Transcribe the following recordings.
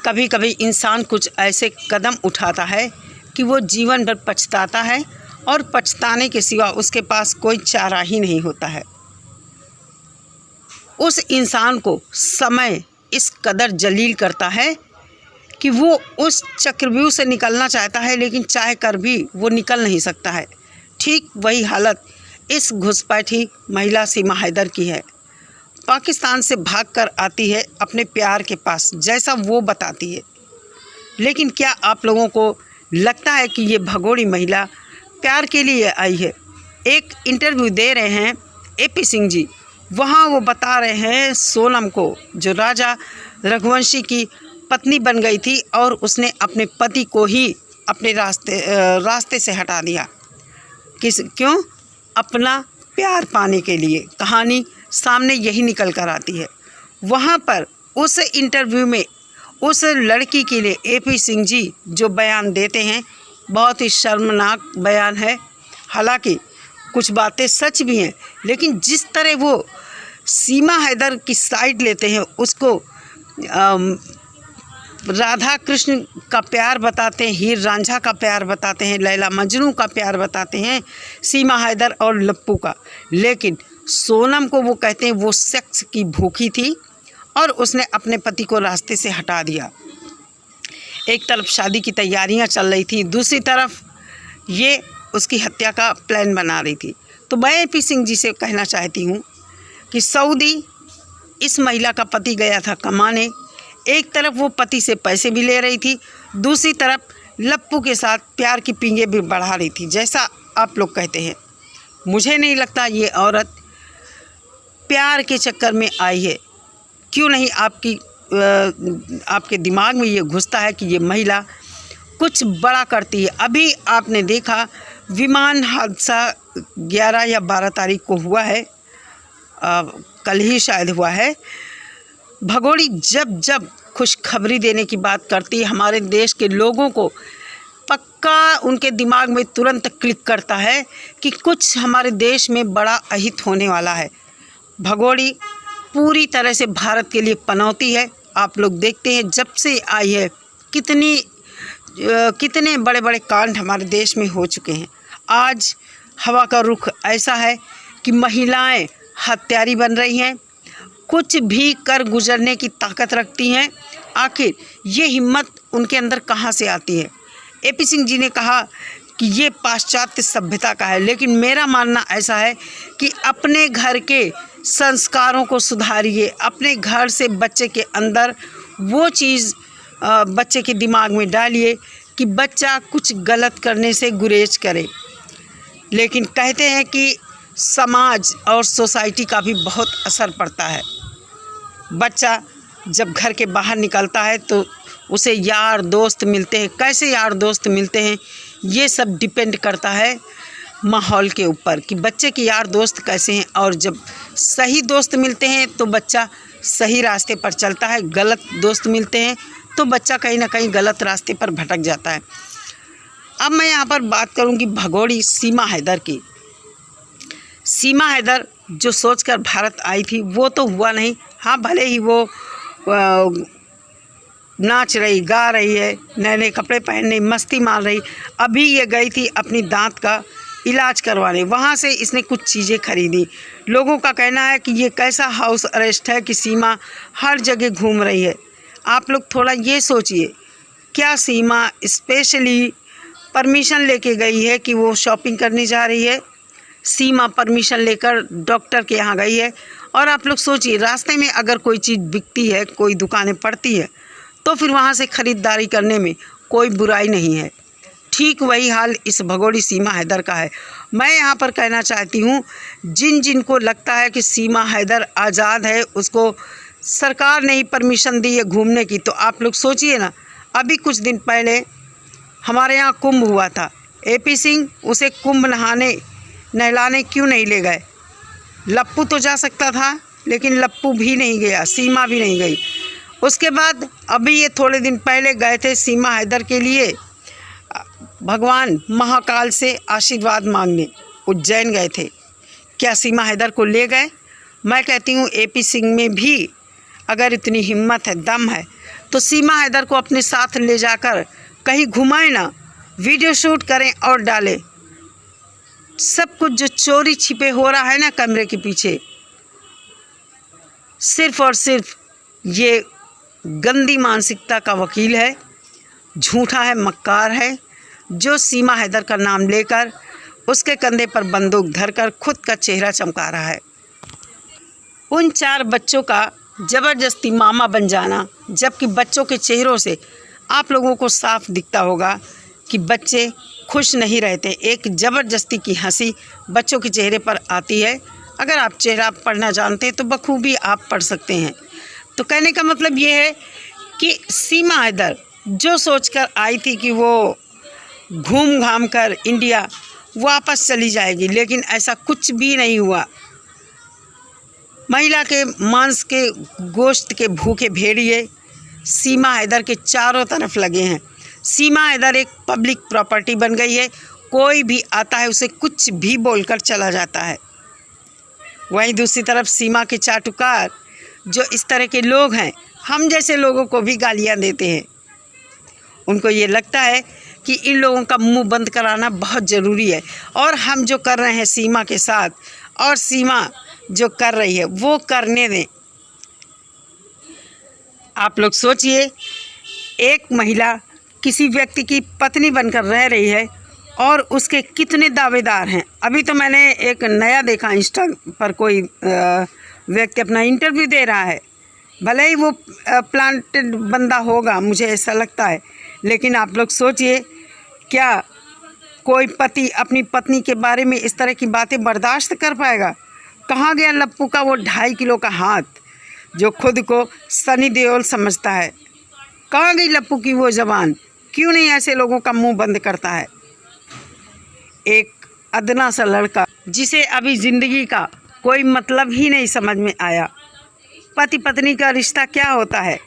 कभी कभी इंसान कुछ ऐसे कदम उठाता है कि वो जीवन भर पछताता है और पछताने के सिवा उसके पास कोई चारा ही नहीं होता है। उस इंसान को समय इस कदर जलील करता है कि वो उस चक्रव्यूह से निकलना चाहता है, लेकिन चाह कर भी वो निकल नहीं सकता है। ठीक वही हालत इस घुसपैठी महिला सीमा हैदर की है। पाकिस्तान से भागकर आती है अपने प्यार के पास, जैसा वो बताती है। लेकिन क्या आप लोगों को लगता है कि ये भगोड़ी महिला प्यार के लिए आई है? एक इंटरव्यू दे रहे हैं AP सिंह जी, वहाँ वो बता रहे हैं सोनम को, जो राजा रघुवंशी की पत्नी बन गई थी और उसने अपने पति को ही अपने रास्ते से हटा दिया। क्यों? अपना प्यार पाने के लिए। कहानी सामने यही निकल कर आती है। वहाँ पर उस इंटरव्यू में उस लड़की के लिए AP सिंह जी जो बयान देते हैं, बहुत ही शर्मनाक बयान है। हालांकि कुछ बातें सच भी हैं, लेकिन जिस तरह वो सीमा हैदर की साइड लेते हैं, उसको राधा कृष्ण का प्यार बताते हैं, हीर रांझा का प्यार बताते हैं, लैला मजनू का प्यार बताते हैं सीमा हैदर और लप्पू का। लेकिन सोनम को वो कहते हैं वो सेक्स की भूखी थी और उसने अपने पति को रास्ते से हटा दिया। एक तरफ शादी की तैयारियां चल रही थी, दूसरी तरफ ये उसकी हत्या का प्लान बना रही थी। तो मैं AP सिंह जी से कहना चाहती हूँ कि सऊदी इस महिला का पति गया था कमाने। एक तरफ वो पति से पैसे भी ले रही थी, दूसरी तरफ लप्पू के साथ प्यार की पींगे भी बढ़ा रही थी, जैसा आप लोग कहते हैं। मुझे नहीं लगता ये औरत प्यार के चक्कर में आई है। क्यों नहीं आपके दिमाग में ये घुसता है कि ये महिला कुछ बड़ा करती है? अभी आपने देखा विमान हादसा 11 या 12 तारीख को हुआ है, कल ही शायद हुआ है। भगोड़ी जब खुशखबरी देने की बात करती है, हमारे देश के लोगों को पक्का उनके दिमाग में तुरंत क्लिक करता है कि कुछ हमारे देश में बड़ा अहित होने वाला है। भगोड़ी पूरी तरह से भारत के लिए पनौती है। आप लोग देखते हैं जब से आई है कितने बड़े बड़े कांड हमारे देश में हो चुके हैं। आज हवा का रुख ऐसा है कि महिलाएं हत्यारी बन रही हैं, कुछ भी कर गुजरने की ताकत रखती हैं। आखिर ये हिम्मत उनके अंदर कहाँ से आती है? AP सिंह जी ने कहा कि ये पाश्चात्य सभ्यता का है, लेकिन मेरा मानना ऐसा है कि अपने घर के संस्कारों को सुधारिए। अपने घर से बच्चे के अंदर वो चीज़ बच्चे के दिमाग में डालिए कि बच्चा कुछ गलत करने से गुरेज करे। लेकिन कहते हैं कि समाज और सोसाइटी का भी बहुत असर पड़ता है। बच्चा जब घर के बाहर निकलता है तो उसे यार दोस्त मिलते हैं। कैसे यार दोस्त मिलते हैं, ये सब डिपेंड करता है माहौल के ऊपर कि बच्चे के यार दोस्त कैसे हैं। और जब सही दोस्त मिलते हैं तो बच्चा सही रास्ते पर चलता है, गलत दोस्त मिलते हैं तो बच्चा कहीं ना कहीं गलत रास्ते पर भटक जाता है। अब मैं यहाँ पर बात करूँगी भगोड़ी सीमा हैदर की। सीमा हैदर जो सोचकर भारत आई थी वो तो हुआ नहीं। हाँ, भले ही वो नाच रही, गा रही है, नए नए कपड़े पहन रही, मस्ती मार रही। अभी ये गई थी अपनी दांत का इलाज करवाने, वहाँ से इसने कुछ चीज़ें खरीदी। लोगों का कहना है कि ये कैसा हाउस अरेस्ट है कि सीमा हर जगह घूम रही है। आप लोग थोड़ा ये सोचिए, क्या सीमा स्पेशली परमिशन लेके गई है कि वो शॉपिंग करने जा रही है? सीमा परमिशन लेकर डॉक्टर के यहाँ गई है। और आप लोग सोचिए, रास्ते में अगर कोई चीज़ बिकती है, कोई दुकानें पड़ती है, तो फिर वहाँ से ख़रीदारी करने में कोई बुराई नहीं है। ठीक वही हाल इस भगोड़ी सीमा हैदर का है। मैं यहाँ पर कहना चाहती हूँ, जिनको लगता है कि सीमा हैदर आज़ाद है, उसको सरकार ने ही परमिशन दी है घूमने की, तो आप लोग सोचिए ना, अभी कुछ दिन पहले हमारे यहाँ कुंभ हुआ था। AP सिंह उसे कुंभ नहलाने क्यों नहीं ले गए? लप्पू तो जा सकता था, लेकिन लप्पू भी नहीं गया, सीमा भी नहीं गई। उसके बाद अभी ये थोड़े दिन पहले गए थे सीमा हैदर के लिए भगवान महाकाल से आशीर्वाद मांगने, उज्जैन गए थे। क्या सीमा हैदर को ले गए? मैं कहती हूँ AP सिंह में भी अगर इतनी हिम्मत है, दम है, तो सीमा हैदर को अपने साथ ले जाकर कहीं घुमाएं ना, वीडियो शूट करें और डालें। सब कुछ जो चोरी छिपे हो रहा है ना कैमरे के पीछे, सिर्फ और सिर्फ ये गंदी मानसिकता का वकील है, झूठा है, मक्कार है, जो सीमा हैदर का नाम लेकर उसके कंधे पर बंदूक धरकर खुद का चेहरा चमका रहा है। उन 4 बच्चों का ज़बरदस्ती मामा बन जाना, जबकि बच्चों के चेहरों से आप लोगों को साफ दिखता होगा कि बच्चे खुश नहीं रहते। एक ज़बरदस्ती की हंसी बच्चों के चेहरे पर आती है। अगर आप चेहरा पढ़ना जानते हैं तो बखूबी आप पढ़ सकते हैं। तो कहने का मतलब ये है कि सीमा हैदर जो सोचकर आई थी कि वो घूम घाम कर इंडिया वापस चली जाएगी, लेकिन ऐसा कुछ भी नहीं हुआ। महिला के मांस के गोश्त के भूखे भेड़िए सीमा हैदर के चारों तरफ लगे हैं। सीमा हैदर एक पब्लिक प्रॉपर्टी बन गई है। कोई भी आता है उसे कुछ भी बोलकर चला जाता है। वहीं दूसरी तरफ सीमा के चाटुकार जो इस तरह के लोग हैं, हम जैसे लोगों को भी गालियां देते हैं। उनको ये लगता है कि इन लोगों का मुंह बंद कराना बहुत ज़रूरी है, और हम जो कर रहे हैं सीमा के साथ, और सीमा जो कर रही है वो करने दें। आप लोग सोचिए, एक महिला किसी व्यक्ति की पत्नी बनकर रह रही है और उसके कितने दावेदार हैं। अभी तो मैंने एक नया देखा, इंस्टा पर कोई व्यक्ति अपना इंटरव्यू दे रहा है। भले ही वो प्लांटेड बंदा होगा, मुझे ऐसा लगता है, लेकिन आप लोग सोचिए, क्या कोई पति अपनी पत्नी के बारे में इस तरह की बातें बर्दाश्त कर पाएगा? कहाँ गया लप्पू का वो 2.5 किलो का हाथ, जो खुद को सनी देओल समझता है? कहाँ गई लप्पू की वो ज़बान? क्यों नहीं ऐसे लोगों का मुंह बंद करता है? एक अदना सा लड़का जिसे अभी ज़िंदगी का कोई मतलब ही नहीं समझ में आया। पति पत्नी का रिश्ता क्या होता है,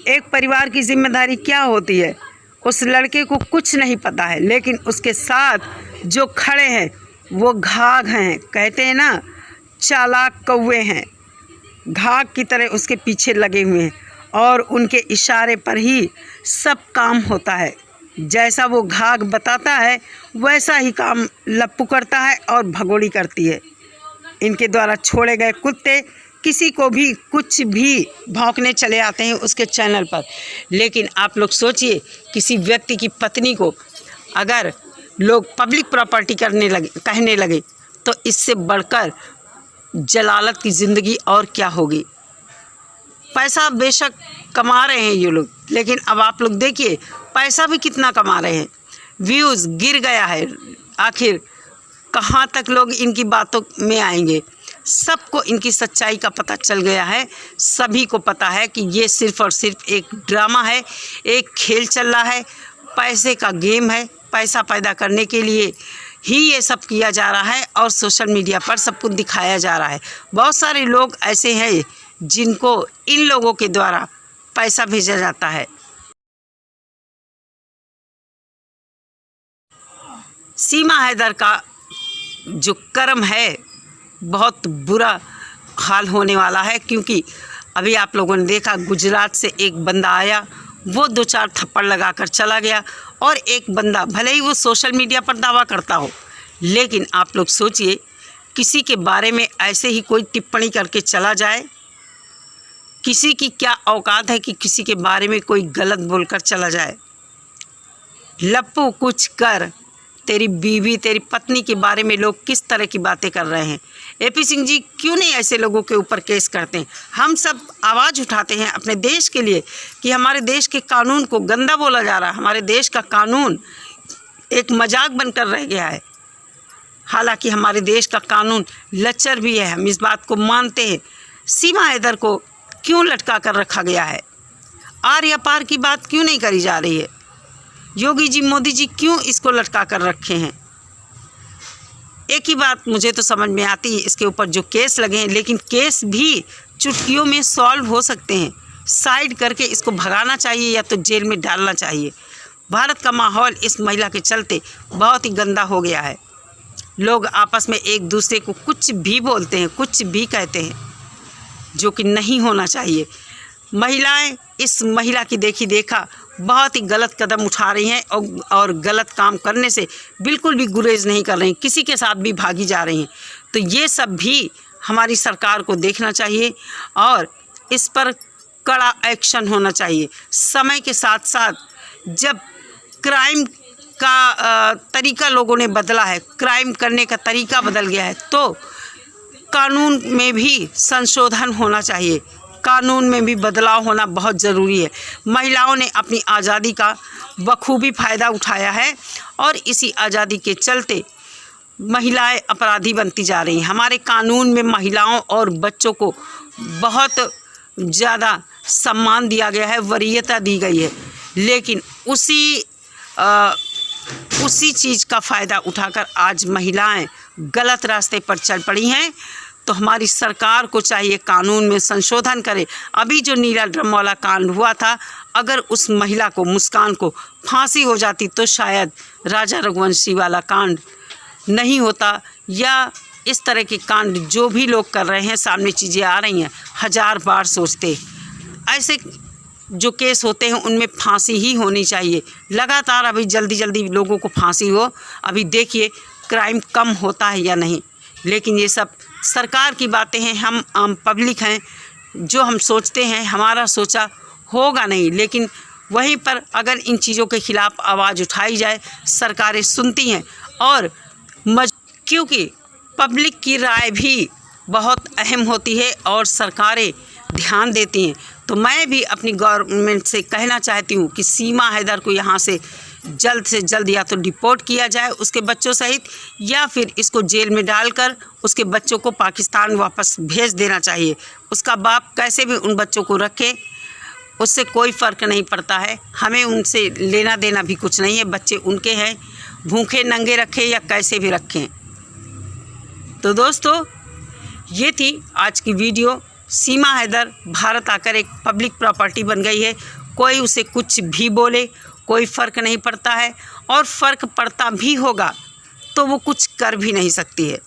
एक परिवार की जिम्मेदारी क्या होती है, उस लड़के को कुछ नहीं पता है। लेकिन उसके साथ जो खड़े हैं वो घाघ हैं। कहते हैं ना, चालाक कौवे हैं, घाघ की तरह उसके पीछे लगे हुए हैं, और उनके इशारे पर ही सब काम होता है। जैसा वो घाघ बताता है वैसा ही काम लप्पू करता है और भगोड़ी करती है। इनके द्वारा छोड़े गए कुत्ते किसी को भी कुछ भी भौंकने चले आते हैं उसके चैनल पर। लेकिन आप लोग सोचिए, किसी व्यक्ति की पत्नी को अगर लोग पब्लिक प्रॉपर्टी कहने लगे तो इससे बढ़कर जलालत की ज़िंदगी और क्या होगी। पैसा बेशक कमा रहे हैं ये लोग, लेकिन अब आप लोग देखिए पैसा भी कितना कमा रहे हैं। व्यूज़ गिर गया है। आखिर कहाँ तक लोग इनकी बातों में आएंगे? सबको इनकी सच्चाई का पता चल गया है। सभी को पता है कि ये सिर्फ़ और सिर्फ एक ड्रामा है, एक खेल चल रहा है, पैसे का गेम है। पैसा पैदा करने के लिए ही ये सब किया जा रहा है और सोशल मीडिया पर सब कुछ दिखाया जा रहा है। बहुत सारे लोग ऐसे हैं जिनको इन लोगों के द्वारा पैसा भेजा जाता है। सीमा हैदर का जो कर्म है बहुत बुरा हाल होने वाला है, क्योंकि अभी आप लोगों ने देखा गुजरात से एक बंदा आया, वो 2-4 थप्पड़ लगाकर चला गया, और एक बंदा भले ही वो सोशल मीडिया पर दावा करता हो, लेकिन आप लोग सोचिए किसी के बारे में ऐसे ही कोई टिप्पणी करके चला जाए। किसी की क्या औकात है कि किसी के बारे में कोई गलत बोलकर चला जाए। लप्पू कुछ कर, तेरी बीवी तेरी पत्नी के बारे में लोग किस तरह की बातें कर रहे हैं। एपी सिंह जी क्यों नहीं ऐसे लोगों के ऊपर केस करते हैं? हम सब आवाज़ उठाते हैं अपने देश के लिए कि हमारे देश के कानून को गंदा बोला जा रहा है, हमारे देश का कानून एक मजाक बनकर रह गया है। हालांकि हमारे देश का कानून लच्चर भी है, हम इस बात को मानते हैं। सीमा हैदर को क्यों लटका कर रखा गया है? आर या पार की बात क्यों नहीं करी जा रही है? योगी जी मोदी जी क्यों इसको लटका कर रखे हैं? एक ही बात मुझे तो समझ में आती है, इसके ऊपर जो केस लगे हैं, लेकिन केस भी चुटकियों में सॉल्व हो सकते हैं। साइड करके इसको भगाना चाहिए या तो जेल में डालना चाहिए। भारत का माहौल इस महिला के चलते बहुत ही गंदा हो गया है। लोग आपस में एक दूसरे को कुछ भी बोलते हैं, कुछ भी कहते हैं। जो कि नहीं होना चाहिए। महिलाएं इस महिला की देखी देखा बहुत ही गलत कदम उठा रही हैं और गलत काम करने से बिल्कुल भी गुरेज नहीं कर रही, किसी के साथ भी भागी जा रही हैं। तो ये सब भी हमारी सरकार को देखना चाहिए और इस पर कड़ा एक्शन होना चाहिए। समय के साथ साथ जब क्राइम का तरीका लोगों ने बदला है, क्राइम करने का तरीका बदल गया है, तो कानून में भी संशोधन होना चाहिए, कानून में भी बदलाव होना बहुत ज़रूरी है। महिलाओं ने अपनी आज़ादी का बखूबी फ़ायदा उठाया है और इसी आज़ादी के चलते महिलाएं अपराधी बनती जा रही हैं। हमारे कानून में महिलाओं और बच्चों को बहुत ज़्यादा सम्मान दिया गया है, वरीयता दी गई है, लेकिन उसी चीज़ का फ़ायदा उठाकर आज महिलाएं गलत रास्ते पर चल पड़ी हैं। तो हमारी सरकार को चाहिए कानून में संशोधन करे। अभी जो नीला ड्रम वाला कांड हुआ था, अगर उस महिला को, मुस्कान को फांसी हो जाती तो शायद राजा रघुवंशी वाला कांड नहीं होता, या इस तरह के कांड जो भी लोग कर रहे हैं, सामने चीज़ें आ रही हैं, 1000 बार सोचते। ऐसे जो केस होते हैं उनमें फांसी ही होनी चाहिए। लगातार अभी जल्दी जल्दी लोगों को फांसी हो, अभी देखिए क्राइम कम होता है या नहीं। लेकिन ये सब सरकार की बातें हैं, हम आम पब्लिक हैं, जो हम सोचते हैं हमारा सोचा होगा नहीं, लेकिन वहीं पर अगर इन चीज़ों के ख़िलाफ़ आवाज़ उठाई जाए, सरकारें सुनती हैं और क्योंकि पब्लिक की राय भी बहुत अहम होती है और सरकारें ध्यान देती हैं। तो मैं भी अपनी गवर्नमेंट से कहना चाहती हूँ कि सीमा हैदर को यहाँ से जल्द या तो डिपोर्ट किया जाए उसके बच्चों सहित, या फिर इसको जेल में डालकर उसके बच्चों को पाकिस्तान वापस भेज देना चाहिए। उसका बाप कैसे भी उन बच्चों को रखे, उससे कोई फ़र्क नहीं पड़ता है, हमें उनसे लेना देना भी कुछ नहीं है। बच्चे उनके हैं, भूखे नंगे रखें या कैसे भी रखें। तो दोस्तों, ये थी आज की वीडियो। सीमा हैदर भारत आकर एक पब्लिक प्रॉपर्टी बन गई है, कोई उसे कुछ भी बोले कोई फ़र्क नहीं पड़ता है, और फ़र्क पड़ता भी होगा तो वो कुछ कर भी नहीं सकती है।